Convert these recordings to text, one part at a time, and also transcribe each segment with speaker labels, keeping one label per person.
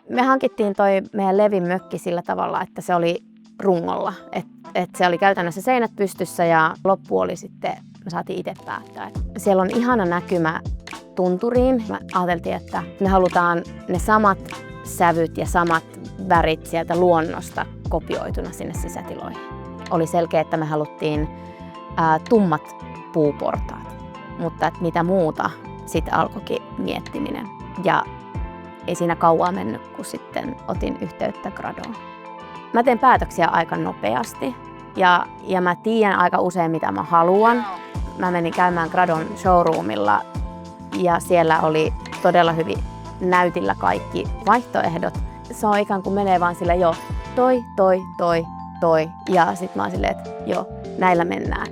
Speaker 1: Me hankittiin toi meidän Levin mökki sillä tavalla, että se oli rungolla. Et se oli käytännössä seinät pystyssä ja loppu oli sitten, me saatiin itse päättää. Siellä on ihana näkymä tunturiin. Me ajateltiin, että me halutaan ne samat sävyt ja samat värit sieltä luonnosta kopioituna sinne sisätiloihin. Oli selkeä, että me haluttiin tummat puuportaat, mutta että mitä muuta sitten alkoikin miettiminen. Ja ei siinä kauaa mennyt, kun sitten otin yhteyttä Gradoon. Mä teen päätöksiä aika nopeasti ja mä tiedän aika usein, mitä mä haluan. Mä menin käymään Gradon showroomilla ja siellä oli todella hyvin näytillä kaikki vaihtoehdot. Se on ikään kuin menee vaan sille toi. Ja sit mä oon silleen, että joo, näillä mennään.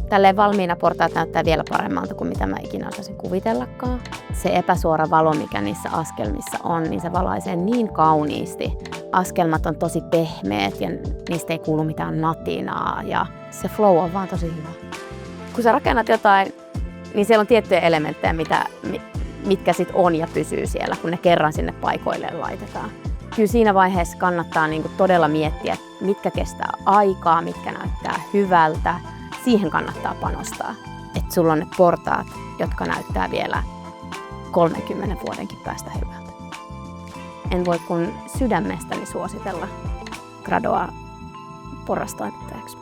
Speaker 1: Tälleen valmiina portaat näyttää vielä paremmalta kuin mitä mä ikinä osasin kuvitellakaan. Se epäsuora valo, mikä niissä askelmissa on, niin se valaisee niin kauniisti. Askelmat on tosi pehmeät ja niistä ei kuulu mitään natinaa ja se flow on vaan tosi hyvä. Kun sä rakennat jotain, niin siellä on tiettyjä elementtejä, mitkä sit on ja pysyy siellä, kun ne kerran sinne paikoille laitetaan. Kyllä siinä vaiheessa kannattaa niinku todella miettiä, mitkä kestää aikaa, mitkä näyttää hyvältä. Siihen kannattaa panostaa, että sulla on ne portaat, jotka näyttää vielä 30 vuodenkin päästä hyvältä. En voi kun sydämestäni suositella Gradoa porrastoimittajaksi.